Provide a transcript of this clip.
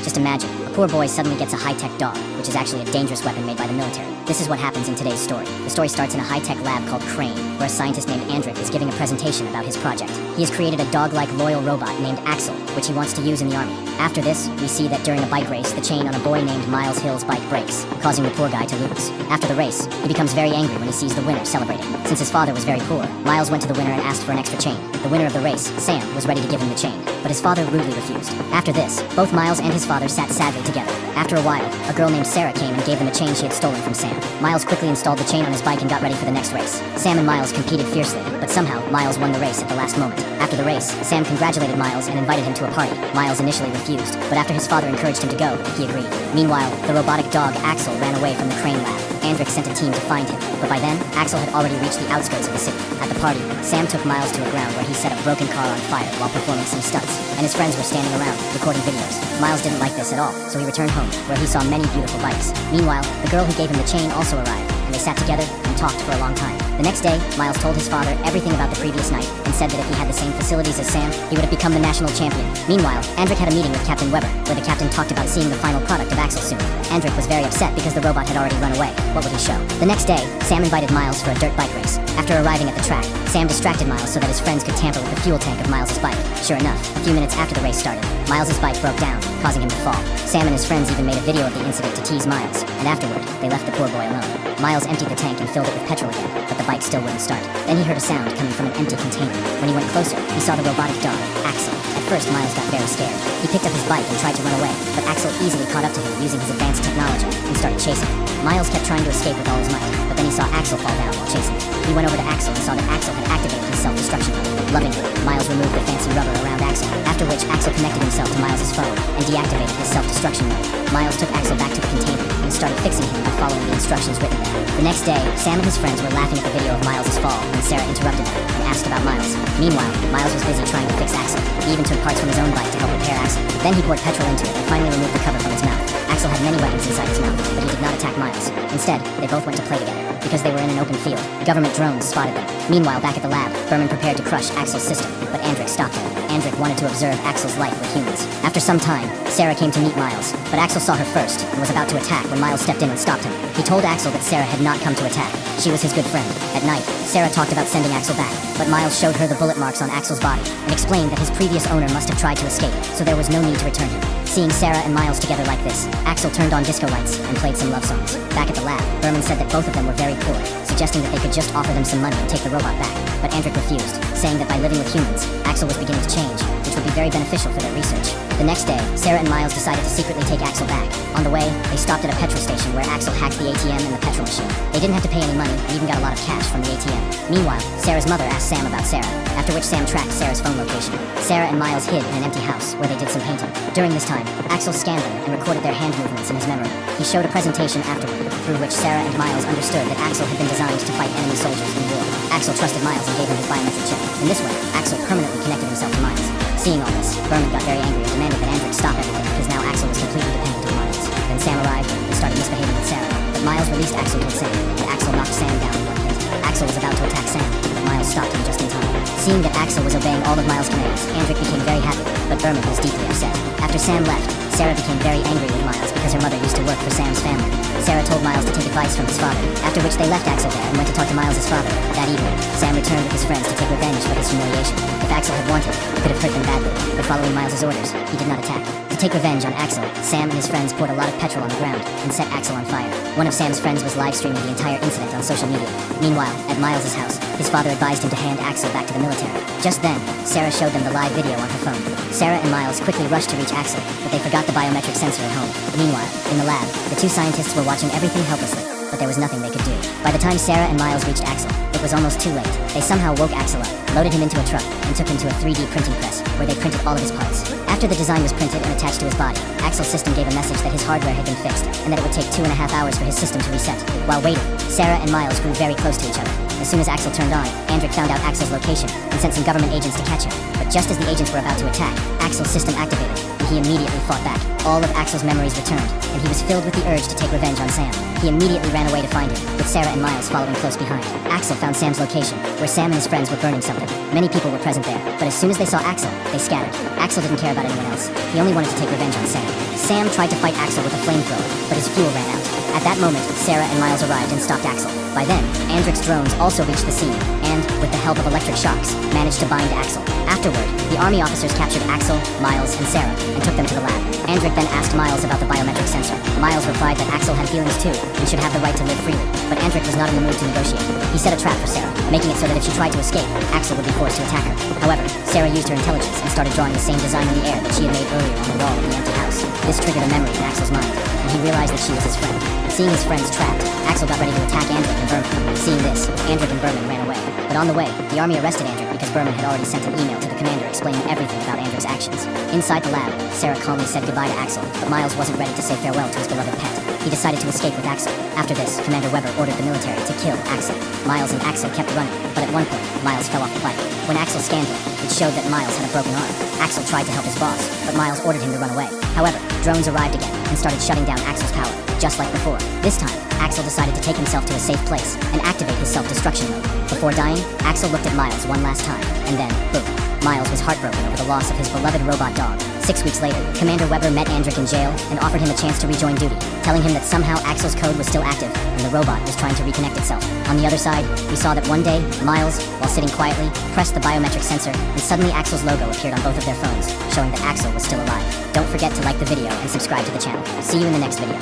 Just imagine, a poor boy suddenly gets a high-tech dog, which is actually a dangerous weapon made by the military. This is what happens in today's story. The story starts in a high-tech lab called Crane, where a scientist named Andric is giving a presentation about his project. He has created a dog-like loyal robot named A.X.L, which he wants to use in the army. After this, we see that during a bike race, the chain on a boy named Miles Hill's bike breaks, causing the poor guy to lose. After the race, he becomes very angry when he sees the winner celebrating. Since his father was very poor, Miles went to the winner and asked for an extra chain. The winner of the race, Sam, was ready to give him the chain, but his father rudely refused. After this, both Miles and his father sat sadly together. After a while, a girl named Sarah came and gave them a chain she had stolen from Sam. Miles quickly installed the chain on his bike and got ready for the next race. Sam and Miles competed fiercely, but somehow, Miles won the race at the last moment. After the race, Sam congratulated Miles and invited him to a party. Miles initially refused, but after his father encouraged him to go, he agreed. Meanwhile, the robotic dog A.X.L ran away from the Crane lab. Andric sent a team to find him, but by then, A.X.L had already reached the outskirts of the city. At the party, Sam took Miles to a ground where he set a broken car on fire while performing some stunts, and his friends were standing around, recording videos. Miles didn't like this at all, so he returned home, where he saw many beautiful bikes. Meanwhile, the girl who gave him the chain also arrived, and they sat together and talked for a long time. The next day, Miles told his father everything about the previous night, and said that if he had the same facilities as Sam, he would have become the national champion. Meanwhile, Andric had a meeting with Captain Weber, where the captain talked about seeing the final product of A.X.L soon. Andric was very upset because the robot had already run away. What would he show? The next day, Sam invited Miles for a dirt bike race. After arriving at the track, Sam distracted Miles so that his friends could tamper with the fuel tank of Miles' bike. Sure enough, a few minutes after the race started, Miles' bike broke down, causing him to fall. Sam and his friends even made a video of the incident to tease Miles, and afterward, they left the poor boy alone. Miles emptied the tank and filled it with petrol again, but the bike still wouldn't start. Then he heard a sound coming from an empty container. When he went closer, he saw the robotic dog, A.X.L. At first, Miles got very scared. He picked up his bike and tried to run away, but A.X.L easily caught up to him using his advanced technology and started chasing him. Miles kept trying to escape with all his might, but then he saw A.X.L fall down while chasing him. He went over to A.X.L and saw that A.X.L had activated his self-destruction mode. Lovingly, Miles removed the fancy rubber around A.X.L, after which A.X.L connected himself to Miles' phone and deactivated his self-destruction mode. Miles took A.X.L back to the container and started fixing him by following the instructions written there. The next day, Sam and his friends were laughing at the video of Miles' fall when Sarah interrupted them and asked about Miles. Meanwhile, Miles was busy trying to fix A.X.L. He even took parts from his own bike to help repair A.X.L. Then he poured petrol into it and finally removed the cover from his mouth. A.X.L had many weapons inside his mouth, but he did not attack Miles. Instead, they both went to play together. Because they were in an open field, government drones spotted them. Meanwhile, back at the lab, Berman prepared to crush A.X.L's system, but Andric stopped him. Andric wanted to observe A.X.L's life with humans. After some time, Sarah came to meet Miles, but A.X.L saw her first and was about to attack when Miles stepped in and stopped him. He told A.X.L that Sarah had not come to attack. She was his good friend. At night, Sarah talked about sending A.X.L back, but Miles showed her the bullet marks on A.X.L's body and explained that his previous owner must have tried to escape, so there was no need to return him. Seeing Sarah and Miles together like this, A.X.L turned on disco lights and played some love songs. Back at the lab, Berman said that both of them were very poor, suggesting that they could just offer them some money and take the robot back. But Andric refused, saying that by living with humans, A.X.L was beginning to change, which would be very beneficial for their research. The next day, Sarah and Miles decided to secretly take A.X.L back. On the way, they stopped at a petrol station where A.X.L hacked the ATM and the petrol machine. They didn't have to pay any money and even got a lot of cash from the ATM. Meanwhile, Sarah's mother asked Sam about Sarah, after which Sam tracked Sarah's phone location. Sarah and Miles hid in an empty house where they did some painting. During this time, A.X.L scanned them and recorded their hand movements in his memory. He showed a presentation afterward, through which Sarah and Miles understood that A.X.L had been designed to fight enemy soldiers in war. A.X.L trusted Miles and gave him his biometric chip. In this way, A.X.L permanently connected himself to Miles. Seeing all this, Berman got very angry and demanded that Andric stop everything because now A.X.L was completely dependent on Miles. Then Sam arrived and started misbehaving with Sarah, but Miles released A.X.L with Sam, and A.X.L knocked Sam down in one hit. A.X.L was about to attack Sam, but Miles stopped him just in time. Seeing that A.X.L was obeying all of Miles' commands, Andric became very happy, but Berman was deeply upset. After Sam left, Sarah became very angry with Miles because her mother used to work for Sam's family. Sarah told Miles to take advice from his father, after which they left A.X.L there and went to talk to Miles' father. That evening, Sam returned with his friends to take revenge for his humiliation. If A.X.L had wanted, he could have hurt them badly, but following Miles' orders, he did not attack. To take revenge on A.X.L, Sam and his friends poured a lot of petrol on the ground and set A.X.L on fire. One of Sam's friends was live streaming the entire incident on social media. Meanwhile, at Miles' house, his father advised him to hand A.X.L back to the military. Just then, Sarah showed them the live video on her phone. Sarah and Miles quickly rushed to reach A.X.L, but they forgot the biometric sensor at home. Meanwhile, in the lab, the two scientists were watching everything helplessly, but there was nothing they could do. By the time Sarah and Miles reached A.X.L, it was almost too late. They somehow woke A.X.L up, loaded him into a truck, and took him to a 3D printing press, where they printed all of his parts. After the design was printed and attached to his body, A.X.L's system gave a message that his hardware had been fixed, and that it would take 2.5 hours for his system to reset. While waiting, Sarah and Miles grew very close to each other. As soon as A.X.L turned on, Andric found out A.X.L's location, and sent some government agents to catch him. But just as the agents were about to attack, A.X.L's system activated, and he immediately fought back. All of A.X.L's memories returned, and he was filled with the urge to take revenge on Sam. He immediately ran away to find him, with Sarah and Miles following close behind. A.X.L found Sam's location, where Sam and his friends were burning something. Many people were present there, but as soon as they saw A.X.L, they scattered. A.X.L didn't care about anyone else. He only wanted to take revenge on Sam. Sam tried to fight A.X.L with a flamethrower, but his fuel ran out. At that moment, Sarah and Miles arrived and stopped A.X.L. By then, Andrik's drones also reached the scene, and, with the help of electric shocks, managed to bind A.X.L. Afterward, the army officers captured A.X.L, Miles, and Sarah, and took them to the lab. Andrik then asked Miles about the biometric sensor. Miles replied that A.X.L had feelings too, and should have the right to live freely, but Andrik was not in the mood to negotiate. He set a trap for Sarah, making it so that if she tried to escape, A.X.L would be forced to attack her. However, Sarah used her intelligence and started drawing the same design in the air that she had made earlier on the wall of the empty house. This triggered a memory in A.X.L's mind, and he realized that she was his friend. Seeing his friends trapped, A.X.L got ready to attack Andrik and Berman. Seeing this, Andrik and Berman ran away. But on the way, the army arrested Andrik because Berman had already sent an email to the commander explaining everything about Andrik's actions. Inside the lab, Sarah calmly said goodbye to A.X.L, but Miles wasn't ready to say farewell to his beloved pet. He decided to escape with A.X.L. After this, Commander Weber ordered the military to kill A.X.L. Miles and A.X.L kept running, but at one point, Miles fell off the bike. When A.X.L scanned him, it showed that Miles had a broken arm. A.X.L tried to help his boss, but Miles ordered him to run away. However, drones arrived again and started shutting down A.X.L's power, just like before. This time, A.X.L decided to take himself to a safe place and activate his self-destruction mode. Before dying, A.X.L looked at Miles one last time, and then, boom. Miles was heartbroken over the loss of his beloved robot dog. 6 weeks later, Commander Weber met Andrik in jail and offered him a chance to rejoin duty, telling him that somehow A.X.L's code was still active and the robot was trying to reconnect itself. On the other side, we saw that one day, Miles, while sitting quietly, pressed the biometric sensor, and suddenly A.X.L's logo appeared on both of their phones, showing that A.X.L was still alive. Don't forget to like the video and subscribe to the channel. See you in the next video.